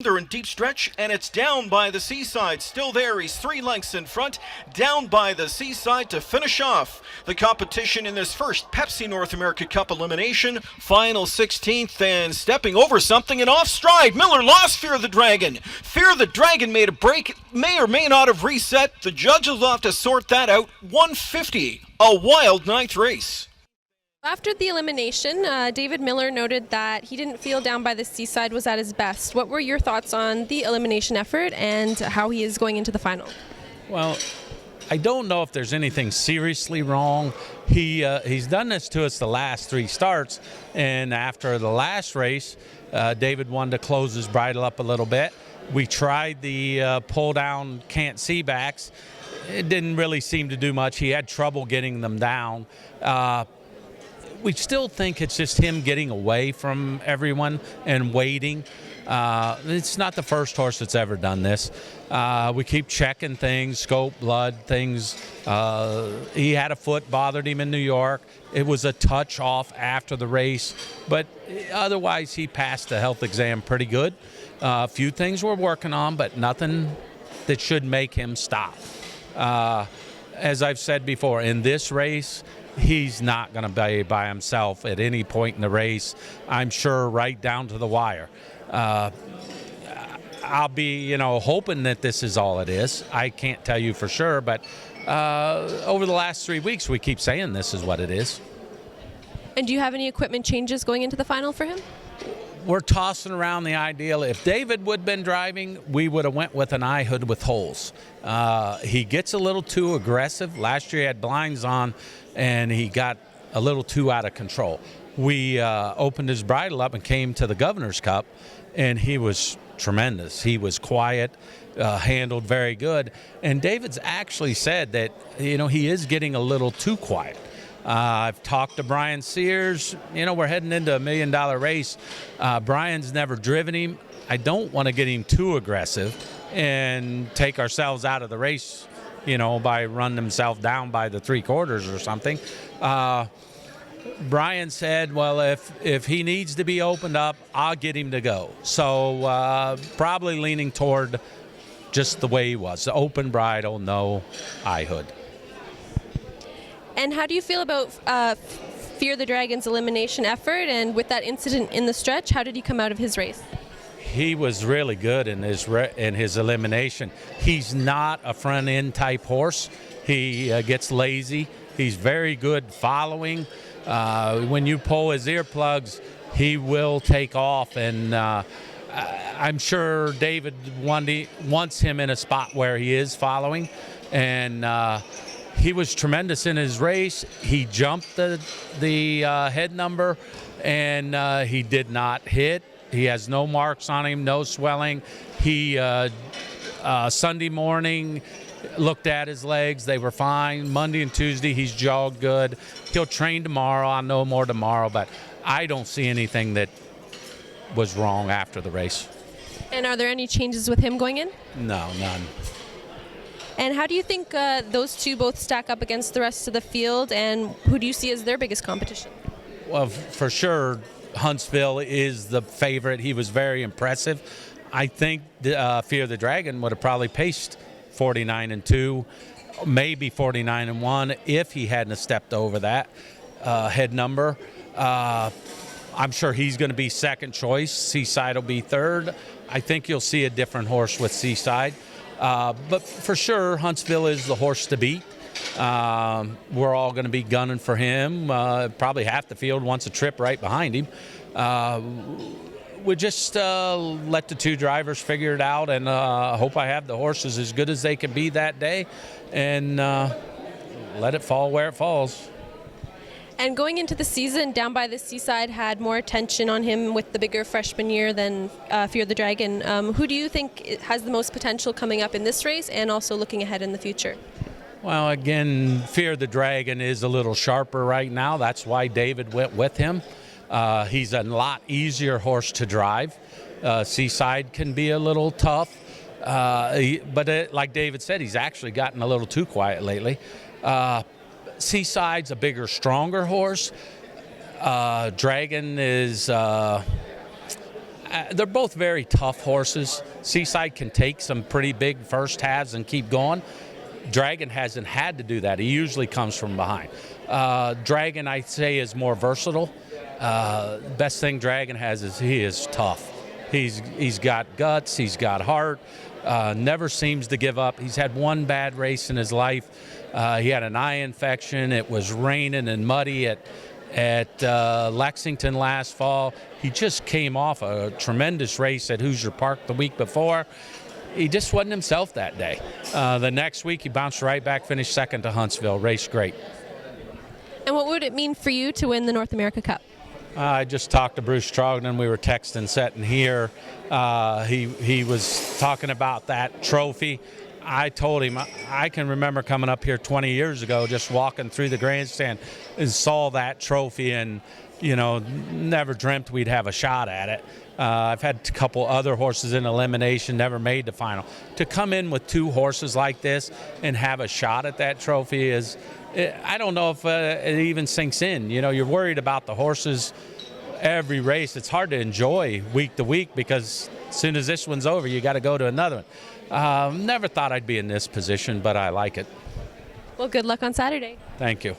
They're in deep stretch, and it's Down by the Seaside. Still there, he's 3 lengths in front. Down by the Seaside to finish off the competition in this first Pepsi North America Cup elimination. Final 16th, and stepping over something and off stride. Miller lost Fear the Dragon. Fear the Dragon made a break, may or may not have reset. The judges will have to sort that out. 150, a wild 9th race. After the elimination, David Miller noted that he didn't feel Down by the Seaside was at his best. What were your thoughts on the elimination effort and how he is going into the final? Well, I don't know if there's anything seriously wrong. He's done this to us the last 3 starts, and after the last race, David wanted to close his bridle up a little bit. We tried the pull down can't see backs. It didn't really seem to do much. He had trouble getting them down. We still think it's just him getting away from everyone and waiting. It's not the first horse that's ever done this. We keep checking things, scope, blood, things. He had a foot bothered him in New York. It was a touch off after the race, but otherwise he passed the health exam pretty good. A few things we're working on, but nothing that should make him stop. As I've said before, in this race, he's not going to be by himself at any point in the race, I'm sure, right down to the wire. I'll be, hoping that this is all it is. I can't tell you for sure, but over the last 3 weeks, we keep saying this is what it is. And do you have any equipment changes going into the final for him? We're tossing around the idea. If David would have been driving, we would have went with an eye hood with holes. He gets a little too aggressive. Last year he had blinds on, and he got a little too out of control. We opened his bridle up and came to the Governor's Cup, and he was tremendous. He was quiet, handled very good. And David's actually said that, he is getting a little too quiet. I've talked to Brian Sears. We're heading into $1 million race. Brian's never driven him. I don't want to get him too aggressive and take ourselves out of the race, by running himself down by the 3/4 or something. Brian said, well, if he needs to be opened up, I'll get him to go. So probably leaning toward just the way he was. The open bridle, no eye hood. And how do you feel about Fear the Dragon's elimination effort? And with that incident in the stretch, how did he come out of his race? He was really good in his elimination. He's not a front-end type horse. He gets lazy. He's very good following. When you pull his earplugs, he will take off. And I'm sure David wants him in a spot where he is following. And he was tremendous in his race. He jumped the head number, and he did not hit. He has no marks on him, no swelling. He Sunday morning looked at his legs. They were fine. Monday and Tuesday, he's jogged good. He'll train tomorrow. I'll know more tomorrow, but I don't see anything that was wrong after the race. And are there any changes with him going in? No, none. And how do you think those two both stack up against the rest of the field, and who do you see as their biggest competition? Well, for sure, Huntsville is the favorite. He was very impressive. I think Fear the Dragon would have probably paced 49-2, maybe 49-1 if he hadn't have stepped over that head number. I'm sure he's going to be second choice. Seaside will be third. I think you'll see a different horse with Seaside. But for sure, Huntsville is the horse to beat. We're all going to be gunning for him. Probably half the field wants a trip right behind him. We just let the 2 drivers figure it out, and hope I have the horses as good as they can be that day, and let it fall where it falls. And going into the season, Down by the Seaside had more attention on him with the bigger freshman year than Fear the Dragon. Who do you think has the most potential coming up in this race and also looking ahead in the future? Well, again, Fear the Dragon is a little sharper right now. That's why David went with him. He's a lot easier horse to drive. Seaside can be a little tough. But like David said, he's actually gotten a little too quiet lately. Seaside's a bigger, stronger horse. Dragon is They're both very tough horses. Seaside can take some pretty big first halves and keep going. Dragon hasn't had to do that. He usually comes from behind. Dragon, I'd say, is more versatile. Best thing Dragon has is he is tough. He's got guts. He's got heart. Never seems to give up. He's had one bad race in his life. He had an eye infection. It was raining and muddy at Lexington last fall. He just came off a tremendous race at Hoosier Park the week before. He just wasn't himself that day. The next week, he bounced right back, finished second to Huntsville, raced great. And what would it mean for you to win the North America Cup? I just talked to Bruce Trogdon. We were texting, sitting here. He was talking about that trophy. I told him I can remember coming up here 20 years ago, just walking through the grandstand and saw that trophy, and never dreamt we'd have a shot at it. I've had a couple other horses in elimination, never made the final. To come in with two horses like this and have a shot at that trophy I don't know if it even sinks in. You're worried about the horses every race. It's hard to enjoy week to week because as soon as this one's over, you got to go to another one. Never thought I'd be in this position, but I like it. Well, good luck on Saturday. Thank you.